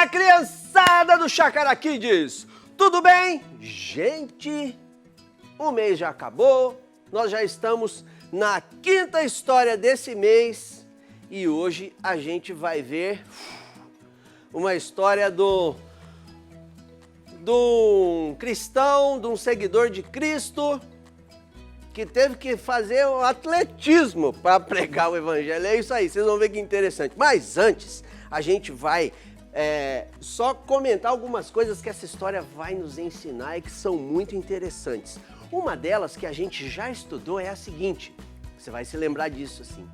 Olá, criançada do Chácara Kids! Tudo bem? Gente, o mês já acabou, nós já estamos na quinta história desse mês e hoje a gente vai ver uma história de um cristão, de um seguidor de Cristo que teve que fazer um atletismo para pregar o evangelho. É isso aí, vocês vão ver que interessante. Mas antes, a gente vai só comentar algumas coisas que essa história vai nos ensinar e que são muito interessantes. Uma delas que a gente já estudou é a seguinte, você vai se lembrar disso assim.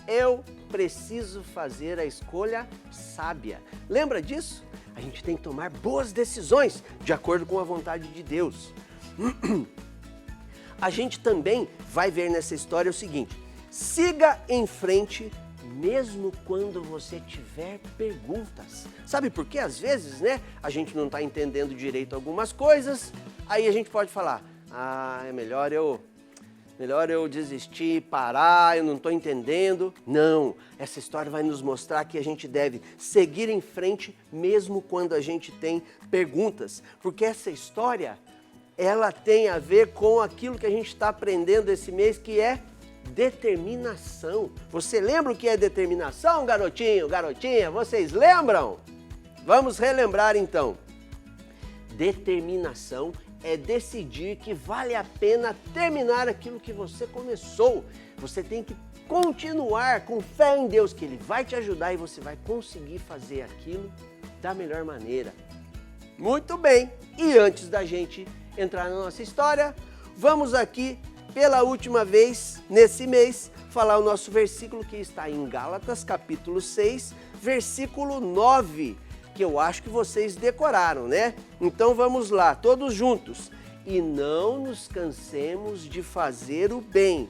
Eu preciso fazer a escolha sábia. Lembra disso? A gente tem que tomar boas decisões de acordo com a vontade de Deus. A gente também vai ver nessa história o seguinte, siga em frente mesmo quando você tiver perguntas. Sabe por quê? Às vezes, a gente não está entendendo direito algumas coisas, aí a gente pode falar, é melhor eu desistir, parar, eu não estou entendendo. Não, essa história vai nos mostrar que a gente deve seguir em frente mesmo quando a gente tem perguntas, porque essa história, ela tem a ver com aquilo que a gente está aprendendo esse mês, que é determinação. Você lembra o que é determinação, garotinho, garotinha? Vocês lembram? Vamos relembrar então. Determinação é decidir que vale a pena terminar aquilo que você começou. Você tem que continuar com fé em Deus, que Ele vai te ajudar e você vai conseguir fazer aquilo da melhor maneira. Muito bem, e antes da gente entrar na nossa história, vamos aqui pela última vez nesse mês falar o nosso versículo que está em Gálatas capítulo 6, versículo 9, que eu acho que vocês decoraram, né? Então vamos lá, todos juntos. E não nos cansemos de fazer o bem,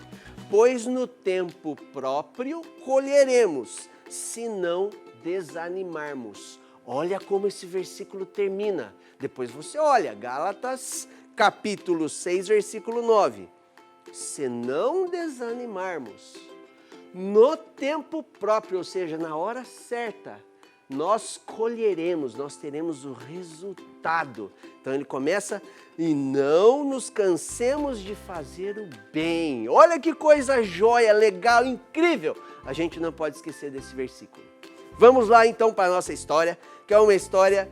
pois no tempo próprio colheremos, se não desanimarmos. Olha como esse versículo termina. Depois você olha, Gálatas capítulo 6, versículo 9. Se não desanimarmos, no tempo próprio, ou seja, na hora certa, nós colheremos, nós teremos o resultado. Então ele começa, e não nos cansemos de fazer o bem. Olha que coisa joia, legal, incrível. A gente não pode esquecer desse versículo. Vamos lá então para a nossa história, que é uma história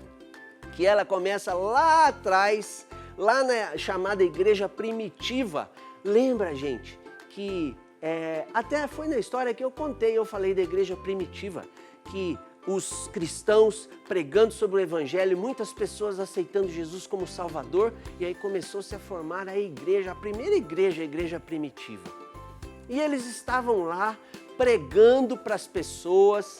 que ela começa lá atrás, lá na chamada igreja primitiva. Lembra, gente, que até foi na história que eu contei, eu falei da igreja primitiva, que os cristãos pregando sobre o evangelho, muitas pessoas aceitando Jesus como Salvador, e aí começou-se a formar a igreja, a primeira igreja, a igreja primitiva. E eles estavam lá pregando para as pessoas,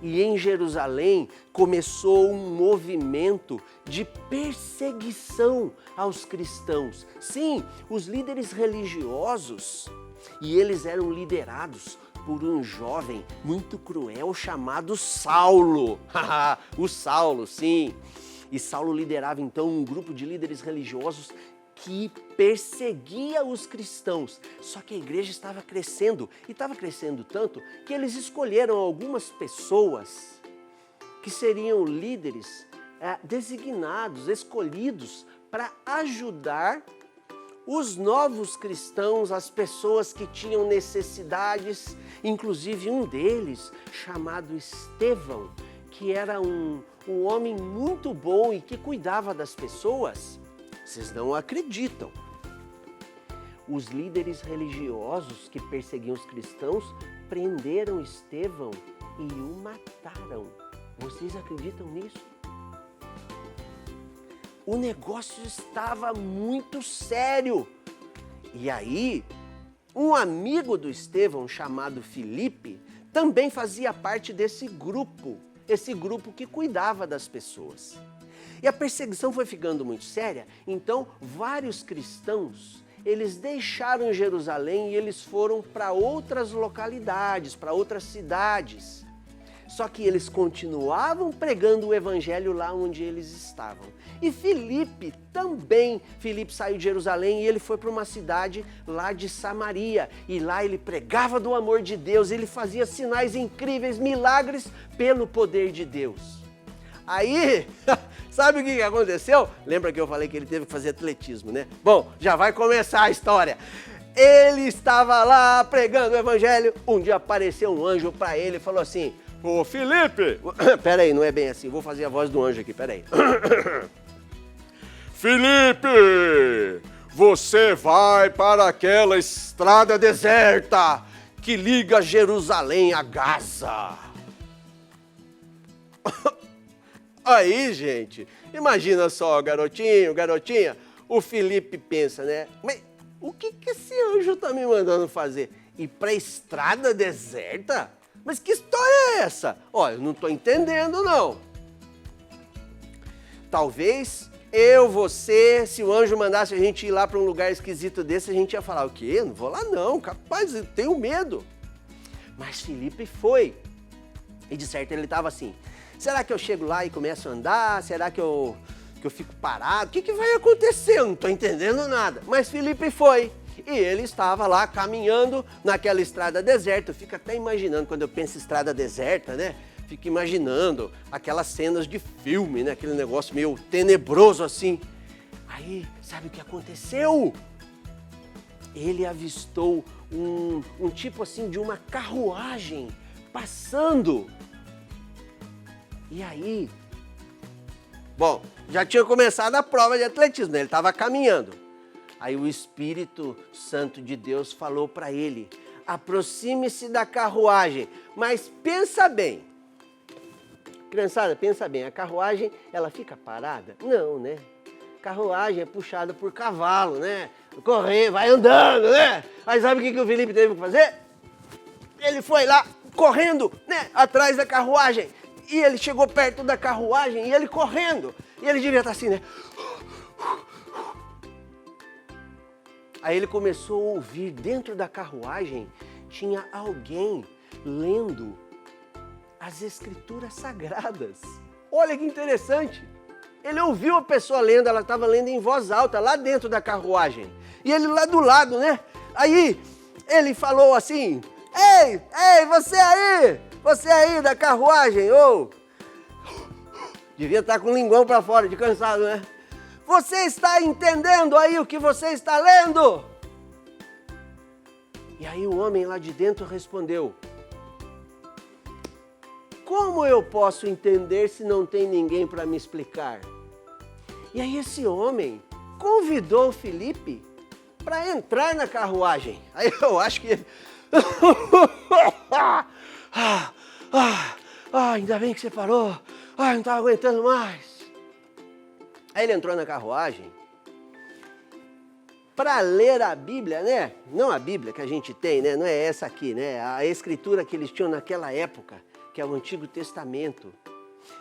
e em Jerusalém começou um movimento de perseguição aos cristãos. Sim, os líderes religiosos, e eles eram liderados por um jovem muito cruel chamado Saulo. O Saulo, sim. E Saulo liderava então um grupo de líderes religiosos que perseguia os cristãos. Só que a igreja estava crescendo, e estava crescendo tanto que eles escolheram algumas pessoas que seriam líderes designados, escolhidos para ajudar os novos cristãos, as pessoas que tinham necessidades, inclusive um deles chamado Estevão, que era um homem muito bom e que cuidava das pessoas. Vocês não acreditam. Os líderes religiosos que perseguiam os cristãos prenderam Estevão e o mataram. Vocês acreditam nisso? O negócio estava muito sério. E aí, um amigo do Estevão, chamado Filipe, também fazia parte desse grupo que cuidava das pessoas. E a perseguição foi ficando muito séria, então vários cristãos, eles deixaram Jerusalém e eles foram para outras localidades, para outras cidades. Só que eles continuavam pregando o evangelho lá onde eles estavam. E Filipe saiu de Jerusalém e ele foi para uma cidade lá de Samaria. E lá ele pregava do amor de Deus, ele fazia sinais incríveis, milagres pelo poder de Deus. Aí, sabe o que aconteceu? Lembra que eu falei que ele teve que fazer atletismo, né? Bom, já vai começar a história. Ele estava lá pregando o evangelho, um dia apareceu um anjo para ele e falou assim: ô Felipe, peraí, não é bem assim, vou fazer a voz do anjo aqui, peraí. Felipe, você vai para aquela estrada deserta que liga Jerusalém a Gaza. Aí, gente, imagina só, garotinho, garotinha, o Felipe pensa, né? Mas o que esse anjo tá me mandando fazer? Ir pra estrada deserta? Mas que história é essa? Olha, eu não tô entendendo, não. Talvez você, se o anjo mandasse a gente ir lá para um lugar esquisito desse, a gente ia falar, o quê? Não vou lá não, capaz, eu tenho medo. Mas Felipe foi. E de certo ele estava assim, será que eu chego lá e começo a andar? Será que eu fico parado? O que vai acontecer? Eu não estou entendendo nada. Mas Felipe foi. E ele estava lá caminhando naquela estrada deserta. Eu fico até imaginando, quando eu penso em estrada deserta, né? Fico imaginando aquelas cenas de filme, né? Aquele negócio meio tenebroso assim. Aí, sabe o que aconteceu? Ele avistou um tipo assim de uma carruagem passando. E aí, bom, já tinha começado a prova de atletismo, né? Ele estava caminhando. Aí o Espírito Santo de Deus falou para ele, aproxime-se da carruagem, mas pensa bem. Criançada, pensa bem, a carruagem, ela fica parada? Não, né? Carruagem é puxada por cavalo, né? Correr, vai andando, né? Aí sabe o que o Felipe teve que fazer? Ele foi lá, correndo, né? Atrás da carruagem. E ele chegou perto da carruagem e ele correndo. E ele devia estar assim, né? Aí ele começou a ouvir dentro da carruagem, tinha alguém lendo as escrituras sagradas. Olha que interessante. Ele ouviu a pessoa lendo, ela estava lendo em voz alta, lá dentro da carruagem. E ele lá do lado, né? Aí ele falou assim, ei, você aí da carruagem, ô. Devia estar com o linguão para fora, de cansado, né? Você está entendendo aí o que você está lendo? E aí o homem lá de dentro respondeu, como eu posso entender se não tem ninguém para me explicar? E aí esse homem convidou o Felipe para entrar na carruagem. Aí eu acho que... ainda bem que você parou. Não estava aguentando mais. Aí ele entrou na carruagem para ler a Bíblia, né? Não a Bíblia que a gente tem, né? Não é essa aqui, né? A escritura que eles tinham naquela época, que é o Antigo Testamento.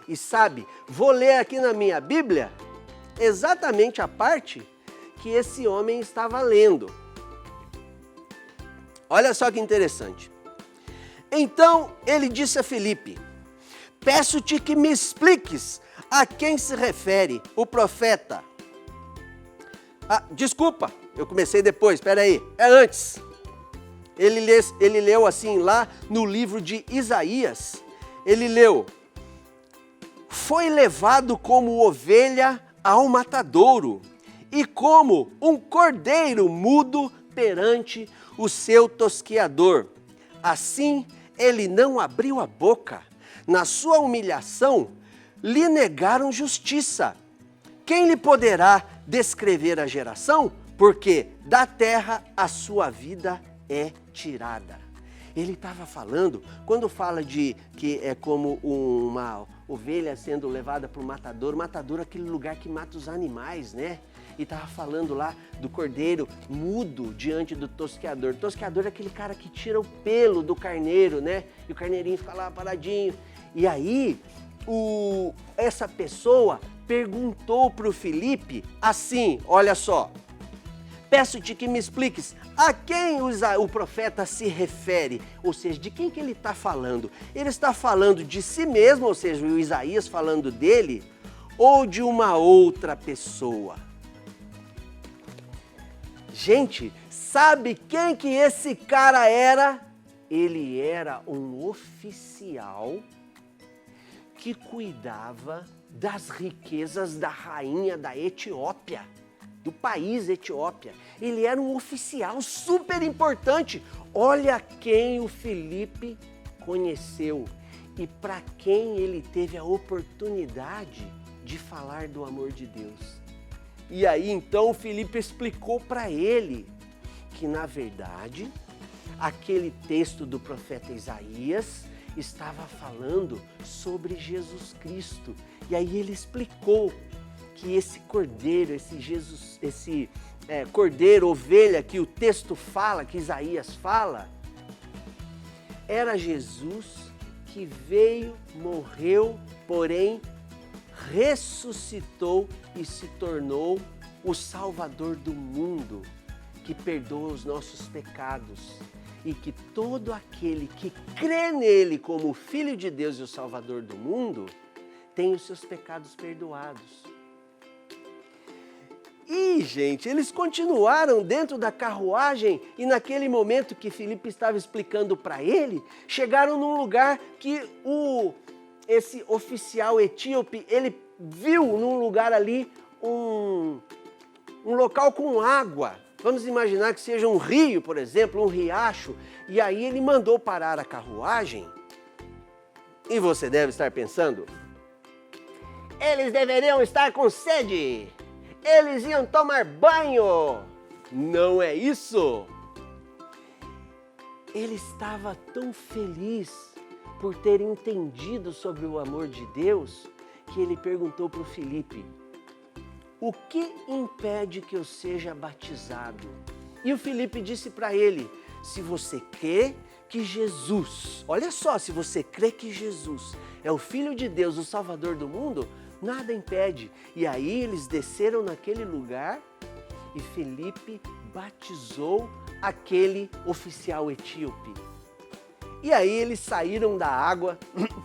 E sabe, vou ler aqui na minha Bíblia exatamente a parte que esse homem estava lendo. Olha só que interessante. Então ele disse a Felipe, peço-te que me expliques a quem se refere o profeta. Desculpa, eu comecei depois, espera aí, é antes. Ele leu assim lá no livro de Isaías, ele leu, foi levado como ovelha ao matadouro e como um cordeiro mudo perante o seu tosqueador. Assim ele não abriu a boca. Na sua humilhação, lhe negaram justiça. Quem lhe poderá descrever a geração? Porque da terra a sua vida é tirada. Ele estava falando, quando fala de que é como uma ovelha sendo levada para o matadouro é aquele lugar que mata os animais, né? E estava falando lá do cordeiro mudo diante do tosqueador. O tosqueador é aquele cara que tira o pelo do carneiro, né? E o carneirinho fica lá paradinho. E aí, essa pessoa perguntou para o Felipe assim, olha só, peço-te que me expliques a quem o profeta se refere, ou seja, de quem que ele está falando? Ele está falando de si mesmo, ou seja, o Isaías falando dele, ou de uma outra pessoa? Gente, sabe quem que esse cara era? Ele era um oficial que cuidava das riquezas da rainha da Etiópia, do país Etiópia. Ele era um oficial super importante. Olha quem o Filipe conheceu e para quem ele teve a oportunidade de falar do amor de Deus. E aí então o Filipe explicou para ele que na verdade aquele texto do profeta Isaías estava falando sobre Jesus Cristo. E aí ele explicou que esse cordeiro, esse cordeiro, ovelha que o texto fala, que Isaías fala, era Jesus que veio, morreu, porém ressuscitou e se tornou o Salvador do mundo, que perdoa os nossos pecados e que todo aquele que crê nele como o Filho de Deus e o Salvador do mundo tem os seus pecados perdoados. E, gente, eles continuaram dentro da carruagem e naquele momento que Filipe estava explicando para ele, chegaram num lugar que esse oficial etíope, ele viu num lugar ali um local com água. Vamos imaginar que seja um rio, por exemplo, um riacho. E aí ele mandou parar a carruagem. E você deve estar pensando, eles deveriam estar com sede. Eles iam tomar banho. Não é isso. Ele estava tão feliz por ter entendido sobre o amor de Deus que ele perguntou para o Filipe: o que impede que eu seja batizado? E o Filipe disse para ele: se você crê que Jesus, olha só, se você crê que Jesus é o Filho de Deus, o Salvador do mundo, nada impede. E aí eles desceram naquele lugar e Filipe batizou aquele oficial etíope. E aí eles saíram da água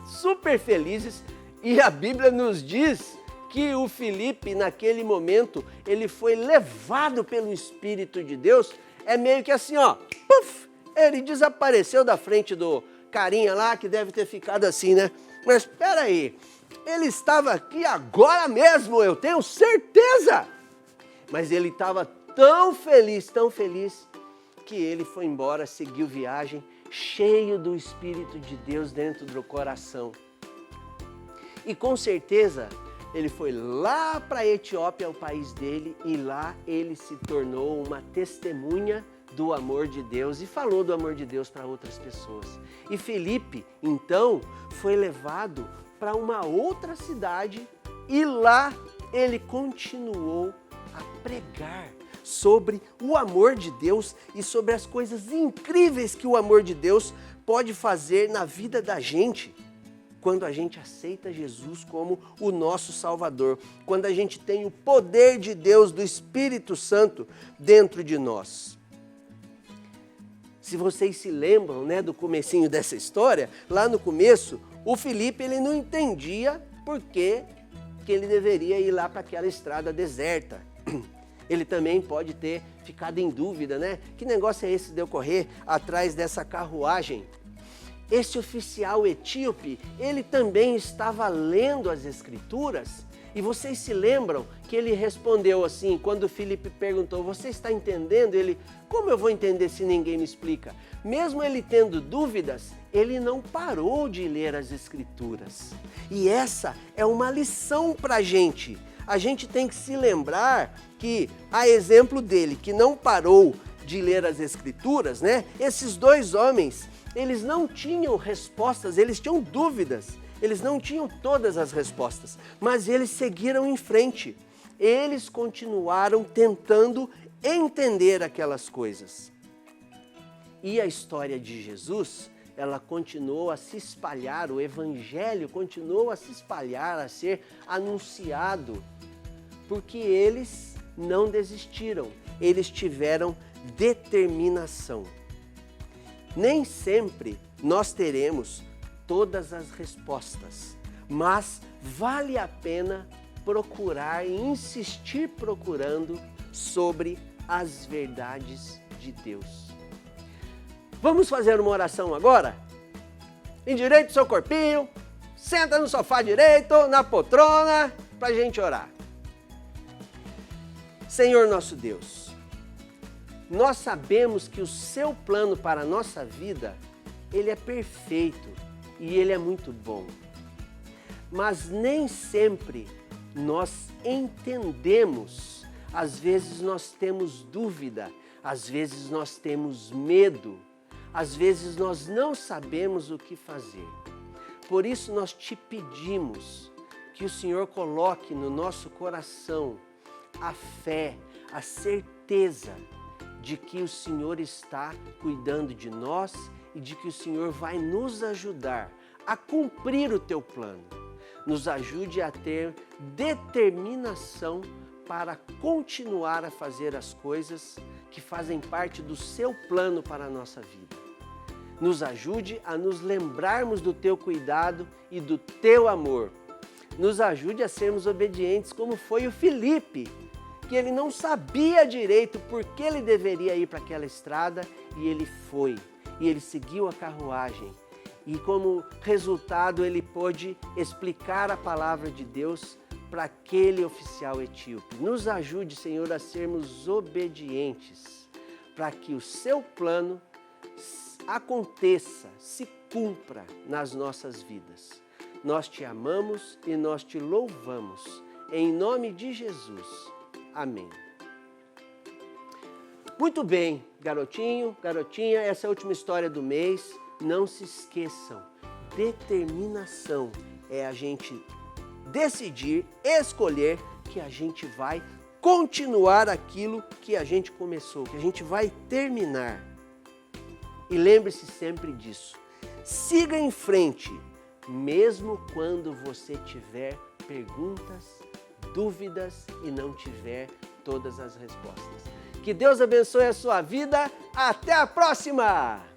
super felizes e a Bíblia nos diz que o Filipe, naquele momento, ele foi levado pelo Espírito de Deus. É meio que assim, ó, puf, ele desapareceu da frente do carinha lá, que deve ter ficado assim, né? Mas espera aí, ele estava aqui agora mesmo, eu tenho certeza. Mas ele estava tão feliz, que ele foi embora, seguiu viagem, cheio do Espírito de Deus dentro do coração. E com certeza, ele foi lá para a Etiópia, o país dele, e lá ele se tornou uma testemunha do amor de Deus e falou do amor de Deus para outras pessoas. E Filipe, então, foi levado para uma outra cidade e lá ele continuou a pregar sobre o amor de Deus e sobre as coisas incríveis que o amor de Deus pode fazer na vida da gente. Quando a gente aceita Jesus como o nosso Salvador, quando a gente tem o poder de Deus, do Espírito Santo dentro de nós. Se vocês se lembram, né, do comecinho dessa história, lá no começo, o Filipe ele não entendia por que ele deveria ir lá para aquela estrada deserta. Ele também pode ter ficado em dúvida, né? Que negócio é esse de eu correr atrás dessa carruagem? Esse oficial etíope, ele também estava lendo as Escrituras e vocês se lembram que ele respondeu assim, quando Filipe perguntou, você está entendendo? Ele, como eu vou entender se ninguém me explica? Mesmo ele tendo dúvidas, ele não parou de ler as Escrituras. E essa é uma lição para a gente. A gente tem que se lembrar que, a exemplo dele, que não parou de ler as Escrituras, né? Esses dois homens, eles não tinham respostas, eles tinham dúvidas, eles não tinham todas as respostas, mas eles seguiram em frente, eles continuaram tentando entender aquelas coisas. E a história de Jesus, ela continuou a se espalhar, o Evangelho continuou a se espalhar, a ser anunciado, porque eles não desistiram, eles tiveram determinação. Nem sempre nós teremos todas as respostas, mas vale a pena procurar e insistir procurando sobre as verdades de Deus. Vamos fazer uma oração agora? Endireite seu corpinho, Senta no sofá direito, na poltrona, para a gente orar. Senhor nosso Deus, nós sabemos que o seu plano para a nossa vida, ele é perfeito e ele é muito bom. Mas nem sempre nós entendemos, às vezes nós temos dúvida, às vezes nós temos medo, às vezes nós não sabemos o que fazer. Por isso nós te pedimos que o Senhor coloque no nosso coração a fé, a certeza de que o Senhor está cuidando de nós e de que o Senhor vai nos ajudar a cumprir o teu plano. Nos ajude a ter determinação para continuar a fazer as coisas que fazem parte do seu plano para a nossa vida. Nos ajude a nos lembrarmos do teu cuidado e do teu amor. Nos ajude a sermos obedientes, como foi o Felipe, que ele não sabia direito por que ele deveria ir para aquela estrada e ele foi. E ele seguiu a carruagem. E como resultado ele pôde explicar a palavra de Deus para aquele oficial etíope. Nos ajude, Senhor, a sermos obedientes, para que o seu plano aconteça, se cumpra nas nossas vidas. Nós te amamos e nós te louvamos. Em nome de Jesus. Amém. Muito bem, garotinho, garotinha, essa é a última história do mês. Não se esqueçam, determinação é a gente decidir, escolher que a gente vai continuar aquilo que a gente começou, que a gente vai terminar. E lembre-se sempre disso. Siga em frente, mesmo quando você tiver perguntas, dúvidas e não tiver todas as respostas. Que Deus abençoe a sua vida. Até a próxima!